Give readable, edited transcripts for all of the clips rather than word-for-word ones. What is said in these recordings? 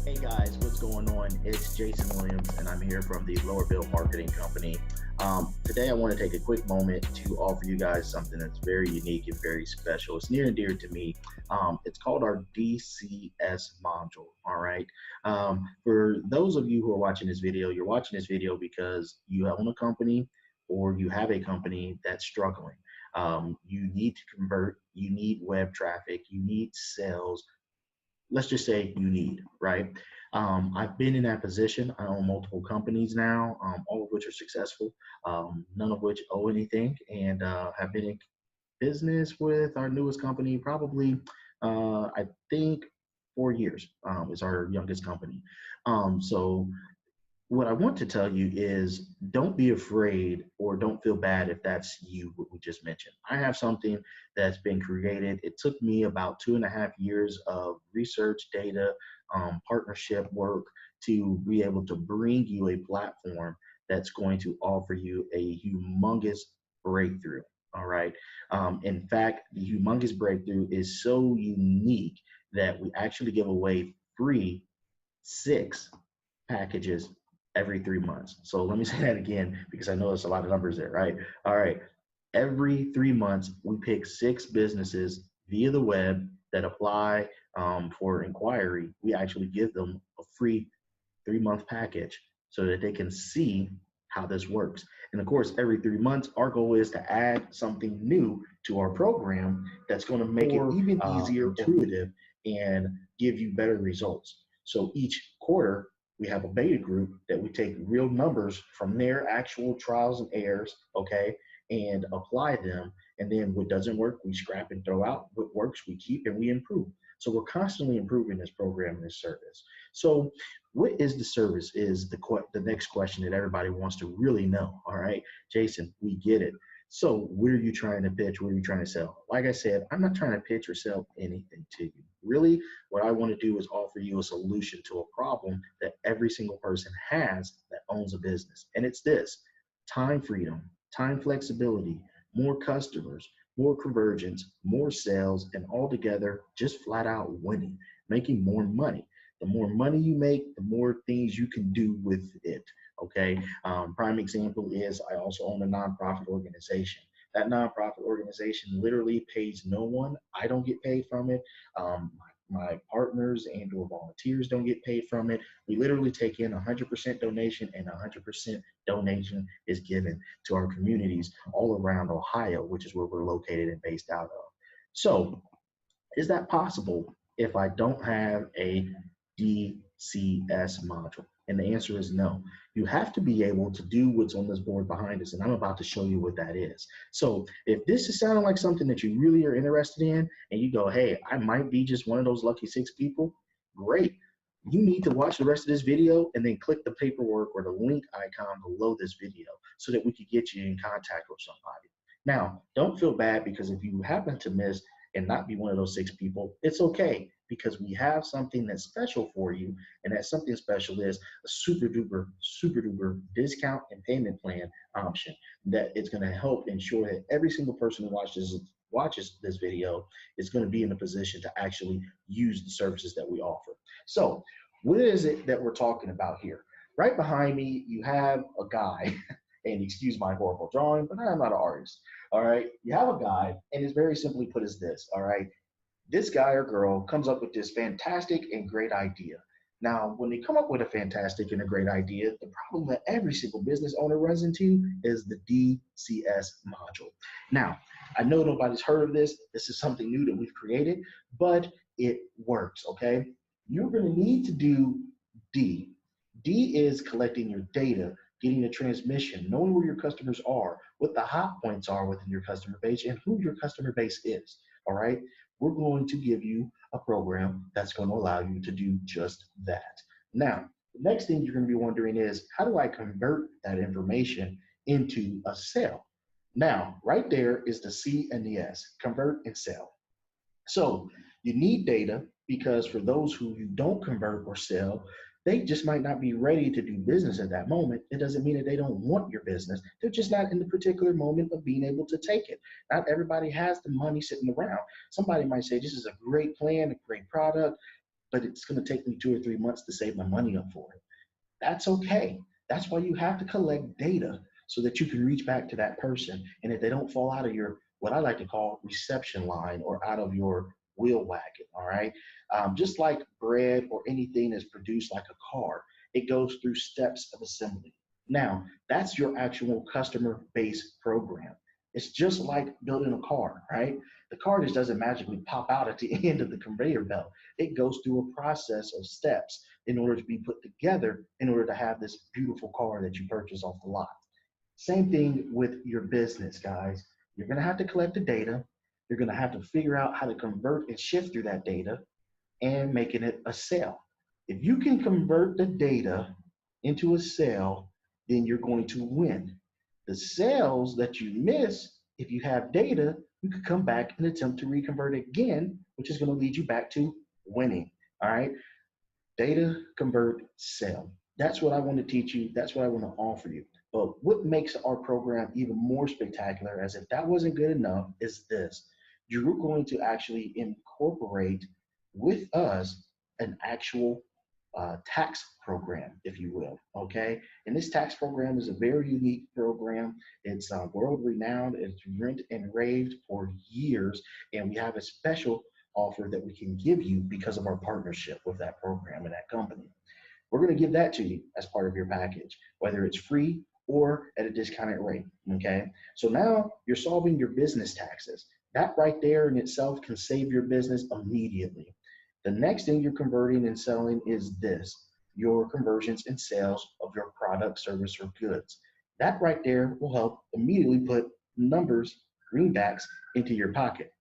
Hey guys, what's going on? It's Jason Williams, and I'm here from the Lower Bill Marketing Company. Today, I want to take a quick moment to offer you guys something that's very unique and very special. It's near and dear to me. It's called our DCS module. All right. For those of you who are watching this video, you're watching this video because you own a company or you have a company that's struggling. You need to convert, you need web traffic, you need sales. Let's just say you need, right? I've been in that position. I own multiple companies now, all of which are successful, none of which owe anything, and have been in business with our newest company probably, I think, 4 years is our youngest company. So what I want to tell you is don't be afraid or don't feel bad if that's you, what we just mentioned. I have something that's been created. It took me about 2.5 years of research, data, partnership work to be able to bring you a platform that's going to offer you a humongous breakthrough. All right. In fact, the humongous breakthrough is so unique that we actually give away free 6 packages every 3 months. So let me say that again because I know there's a lot of numbers there, right? All right. Every 3 months, we pick 6 businesses via the web that apply for inquiry. We actually give them a free 3-month package so that they can see how this works. And of course, every 3 months, our goal is to add something new to our program that's going to make it even easier, intuitive, and give you better results. So each quarter, we have a beta group that we take real numbers from their actual trials and errors, okay, and apply them. And then what doesn't work, we scrap and throw out. What works, we keep and we improve. So we're constantly improving this program and this service. So what is the service is the next question that everybody wants to really know. All right, Jason, we get it. So what are you trying to pitch? What are you trying to sell? Like I said, I'm not trying to pitch or sell anything to you. Really, what I want to do is offer you a solution to a problem that every single person has that owns a business. And it's this: time freedom, time flexibility, more customers, more conversions, more sales, and all together just flat out winning, making more money. The more money you make, the more things you can do with it. Okay. Prime example is I also own a nonprofit organization. That nonprofit organization literally pays no one. I don't get paid from it. My partners and or volunteers don't get paid from it. We literally take in 100% donation, and 100% donation is given to our communities all around Ohio, which is where we're located and based out of. So is that possible if I don't have a DCS module? And the answer is no. You have to be able to do what's on this board behind us, and I'm about to show you what that is. So if this is sounding like something that you really are interested in, and you go, hey, I might be just one of those lucky 6 people, great. You need to watch the rest of this video and then click the paperwork or the link icon below this video so that we can get you in contact with somebody. Now, don't feel bad because if you happen to miss and not be one of those 6 people, it's okay because we have something that's special for you, and that something special is a super duper discount and payment plan option that it's going to help ensure that every single person who watches this video is going to be in a position to actually use the services that we offer. So what is it that we're talking about here? Right behind me, you have a guy, and excuse my horrible drawing, but I'm not an artist. All right, you have a guy, and it's very simply put as this. All right, this guy or girl comes up with this fantastic and great idea. Now, when they come up with a fantastic and a great idea, the problem that every single business owner runs into is the DCS module. Now, I know nobody's heard of this. This is something new that we've created, but it works, okay? You're going to need to do D. D is collecting your data, getting the transmission, knowing where your customers are, what the hot points are within your customer base, and who your customer base is, all right? We're going to give you a program that's going to allow you to do just that. Now, the next thing you're going to be wondering is, how do I convert that information into a sale? Now, right there is the C and the S, convert and sell. So you need data because for those who you don't convert or sell, They just might not be ready to do business at that moment. It doesn't mean that they don't want your business. They're just not in the particular moment of being able to take it. Not everybody has the money sitting around. Somebody might say, this is a great plan, a great product, but it's going to take me 2 or 3 months to save my money up for it. That's okay. That's why you have to collect data so that you can reach back to that person. And if they don't fall out of your, what I like to call reception line or out of your wheel wagon, all right? Just like bread or anything that's produced like a car, it goes through steps of assembly. Now, that's your actual customer base program. It's just like building a car, right? The car just doesn't magically pop out at the end of the conveyor belt. It goes through a process of steps in order to be put together in order to have this beautiful car that you purchase off the lot. Same thing with your business, guys. You're going to have to collect the data. You're going to have to figure out how to convert and shift through that data and making it a sale. If you can convert the data into a sale, then you're going to win. The sales that you miss, if you have data, you could come back and attempt to reconvert again, which is going to lead you back to winning. All right. Data, convert, sell. That's what I want to teach you. That's what I want to offer you. But what makes our program even more spectacular, as if that wasn't good enough, is this. You're going to actually incorporate with us an actual tax program, if you will, okay? And this tax program is a very unique program. It's world renowned. It's rent and raved for years, and we have a special offer that we can give you because of our partnership with that program and that company. We're going to give that to you as part of your package, whether it's free or at a discounted rate, okay? So now you're solving your business taxes. That right there in itself can save your business immediately. The next thing you're converting and selling is this, your conversions and sales of your product, service, or goods. That right there will help immediately put numbers, greenbacks, into your pocket.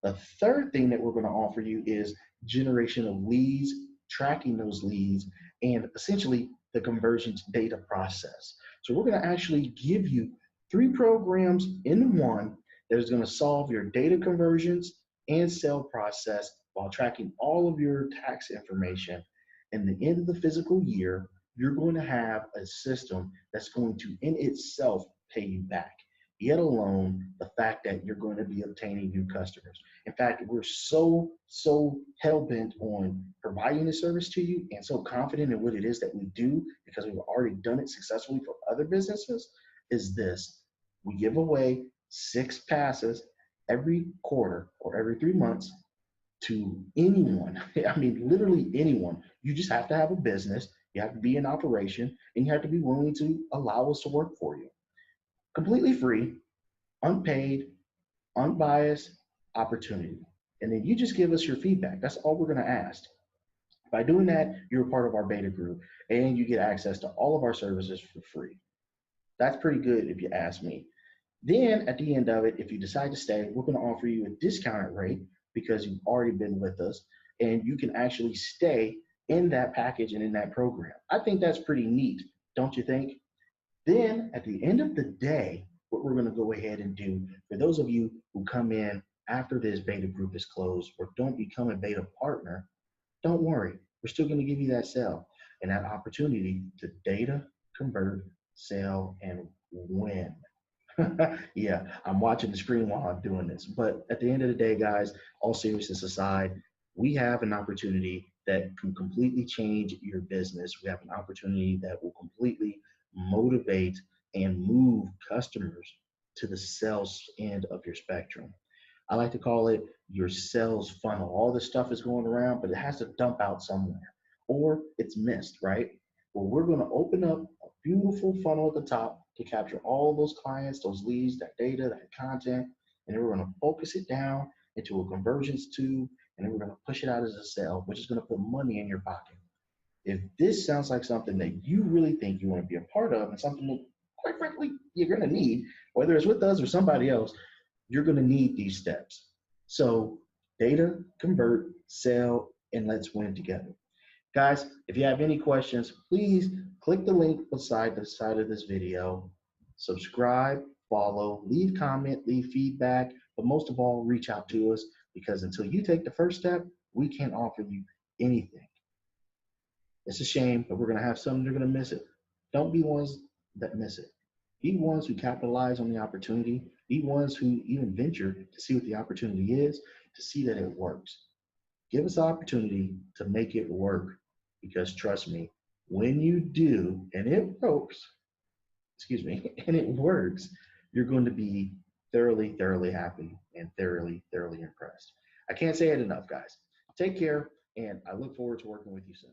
The third thing that we're going to offer you is generation of leads, tracking those leads, and essentially the conversions data process. So we're going to actually give you 3 programs in one that is going to solve your data conversions and sale process while tracking all of your tax information. In the end of the fiscal year, you're going to have a system that's going to in itself pay you back, yet alone the fact that you're going to be obtaining new customers. In fact, we're so hell-bent on providing the service to you and so confident in what it is that we do because we've already done it successfully for other businesses, is this. We give away 6 passes every quarter or every 3 months to anyone. I mean, literally anyone. You just have to have a business, you have to be in operation, and you have to be willing to allow us to work for you. Completely free, unpaid, unbiased opportunity. And then you just give us your feedback. That's all we're going to ask. By doing that, you're a part of our beta group and you get access to all of our services for free. That's pretty good if you ask me. Then at the end of it, if you decide to stay, we're going to offer you a discounted rate because you've already been with us and you can actually stay in that package and in that program. I think that's pretty neat, don't you think? Then at the end of the day, what we're going to go ahead and do for those of you who come in after this beta group is closed or don't become a beta partner, don't worry. We're still going to give you that sale and that opportunity to data, convert, sell, and win. Yeah, I'm watching the screen while I'm doing this. But at the end of the day, guys, all seriousness aside, we have an opportunity that can completely change your business. We have an opportunity that will completely motivate and move customers to the sales end of your spectrum. I like to call it your sales funnel. All this stuff is going around, but it has to dump out somewhere or it's missed, right? Well, we're going to open up a beautiful funnel at the top to capture all those clients, those leads, that data, that content, and then we're going to focus it down into a conversions tube, and then we're going to push it out as a sale, which is going to put money in your pocket. If this sounds like something that you really think you want to be a part of and something that, quite frankly, you're going to need, whether it's with us or somebody else, you're going to need these steps. So data, convert, sell, and let's win together. Guys, if you have any questions, please click the link beside the side of this video, subscribe, follow, leave comment, leave feedback, but most of all, reach out to us because until you take the first step, we can't offer you anything. It's a shame, but we're going to have some that are going to miss it. Don't be ones that miss it. Be ones who capitalize on the opportunity. Be ones who even venture to see what the opportunity is, to see that it works. Give us the opportunity to make it work, because trust me, when you do and it works, excuse me, and it works, you're going to be thoroughly, thoroughly happy and thoroughly, thoroughly impressed. I can't say it enough, guys. Take care, and I look forward to working with you soon.